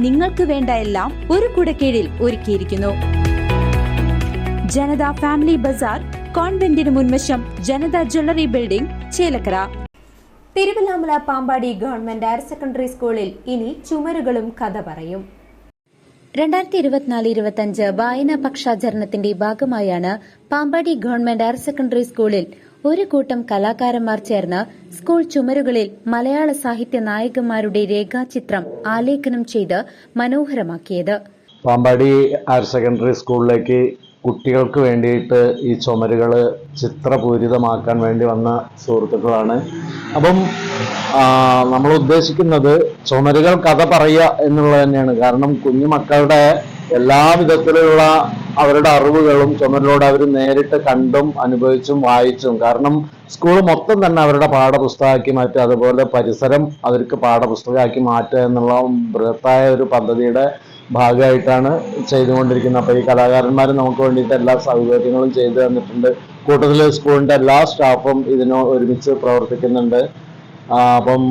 നിങ്ങൾക്ക് വേണ്ട എല്ലാം ഒരു കുടക്കീഴിൽ ഒരുക്കിയിരിക്കുന്നു. ജനത ഫാമിലി ബസാർ, കോൺവെന്റിന് മുൻവശം, Janata jewellery building, Chelakkara. Thiruvillwamala Pampady government higher secondary സ്കൂളിൽ ഇനി ചുമരുകളും കഥ പറയും. 2024-25 വായനാ പക്ഷാചരണത്തിന്റെ ഭാഗമായാണ് പാമ്പാടി ഗവൺമെന്റ് ഹയർ സെക്കൻഡറി സ്കൂളിൽ ഒരു കൂട്ടം കലാകാരന്മാർ ചേർന്ന് സ്കൂൾ ചുമരുകളിൽ മലയാള സാഹിത്യ നായകന്മാരുടെ രേഖാചിത്രം ആലേഖനം ചെയ്ത് മനോഹരമാക്കിയത്. പാമ്പാടി ഹയർ സെക്കൻഡറി സ്കൂളിലേക്ക് കുട്ടികൾക്ക് വേണ്ടിയിട്ട് ഈ ചുമരുകൾ ചിത്രപൂരിതമാക്കാൻ വേണ്ടി വന്ന സുഹൃത്തുക്കളാണ്. അപ്പം നമ്മൾ ഉദ്ദേശിക്കുന്നത് ചുമരുകൾ കഥ പറയുക എന്നുള്ളത് തന്നെയാണ്. കാരണം കുഞ്ഞു മക്കളുടെ എല്ലാ വിധത്തിലുള്ള അവരുടെ അറിവുകളും ചുമരിലൂടെ അവർ നേരിട്ട് കണ്ടും അനുഭവിച്ചും വായിച്ചും, കാരണം സ്കൂൾ മൊത്തം തന്നെ അവരുടെ പാഠപുസ്തകമാക്കി മാറ്റുക, അതുപോലെ പരിസരം അവർക്ക് പാഠപുസ്തകമാക്കി മാറ്റുക എന്നുള്ള ബൃഹത്തായ ഒരു പദ്ധതിയുടെ ഭാഗമായിട്ടാണ് ചെയ്തുകൊണ്ടിരിക്കുന്നത്. അപ്പോൾ ഈ കലാകാരന്മാർ നമുക്ക് വേണ്ടിയിട്ട് എല്ലാ സൗകര്യങ്ങളും ചെയ്തു തന്നിട്ടുണ്ട്. കൂട്ടത്തിൽ സ്കൂളിൻ്റെ എല്ലാ സ്റ്റാഫും ഇതിന് ഒരുമിച്ച് പ്രവർത്തിക്കുന്നുണ്ട്. അപ്പം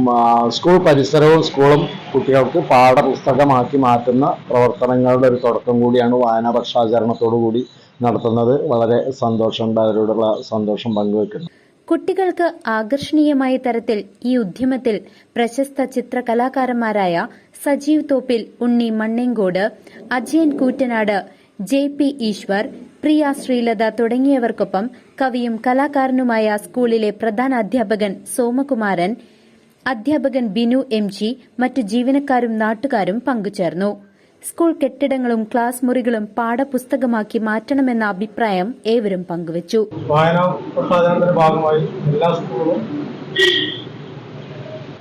സ്കൂൾ പരിസരവും സ്കൂളും കുട്ടികൾക്ക് പാഠപുസ്തകമാക്കി മാറ്റുന്ന പ്രവർത്തനങ്ങളുടെ ഒരു തുടക്കം കൂടിയാണ് വായനാ പക്ഷാചരണത്തോടു കൂടി നടത്തുന്നത്. വളരെ സന്തോഷമുണ്ട്, അവരോടുള്ള സന്തോഷം പങ്കുവെക്കുന്നു. കുട്ടികൾക്ക് ആകർഷണീയമായ തരത്തിൽ ഈ ഉദ്യമത്തിൽ പ്രശസ്ത ചിത്രകലാകാരന്മാരായ സജീവ് തോപ്പിൽ, ഉണ്ണി മണ്ണേങ്കോട്, അജയൻ കൂറ്റനാട്, JP ഈശ്വർ, പ്രിയ ശ്രീലത തുടങ്ങിയവർക്കൊപ്പം കവിയും കലാകാരനുമായ സ്കൂളിലെ പ്രധാന അധ്യാപകൻ സോമകുമാരൻ, അധ്യാപകൻ ബിനു MG, മറ്റു ജീവനക്കാരും നാട്ടുകാരും പങ്കുചേർന്നു. സ്കൂൾ കെട്ടിടങ്ങളും ക്ലാസ് മുറികളും പാഠപുസ്തകമാക്കി മാറ്റണമെന്ന അഭിപ്രായം ഏവരും പങ്കുവച്ചു. വായനാ പ്രസാദനത്തിന്റെ ഭാഗമായി എല്ലാ സ്കൂളും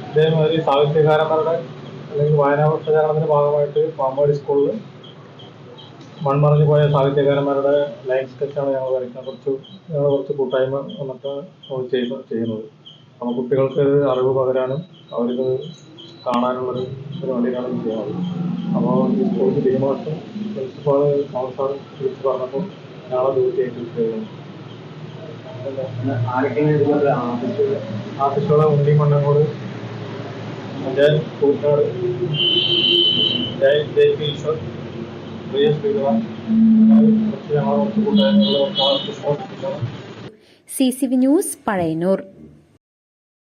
ഇതേമാതിരി സാഹിത്യകാരന്മാരുടെ അല്ലെങ്കിൽ വായനാ പ്രസാദനത്തിന്റെ ഭാഗമായിട്ട് പാമ്പാടി സ്കൂളിൽ മൺമറഞ്ഞു പോയ സാഹിത്യകാരന്മാരുടെ ലൈൻ സ്കെച്ചാണ് ഞങ്ങൾ വരയ്ക്കുന്നത്. കുറച്ച് കൂട്ടായ്മ വന്നിട്ട് നമ്മൾ ചെയ്യുന്നത്. അപ്പോൾ കുട്ടികൾക്ക് അറിവ് പകരാനും അവർക്ക് കാണാനുള്ളൊരു പരിപാടിയാണ് ചെയ്യുന്നത്. അപ്പോൾ ഈ സ്കൂളിൽ ടീമാർട്ടും പ്രിൻസിപ്പാൾ കൗൺസിലർ വിളിച്ച് പറഞ്ഞപ്പോൾ ഞങ്ങളെ തീർച്ചയായിട്ടും ചെയ്യുന്നു. ആർട്ടിസ്റ്റുകളെ ഉണ്ണി മണ്ണങ്ങോട്, അജയൻ കൂറ്റനാട്, JP ഈശ്വർ, പ്രിയ ശ്രീലത, ഞങ്ങളെ കുറച്ച് കൂട്ടായ്മകൾ CCV ന്യൂസ്, പഴയന്നൂർ.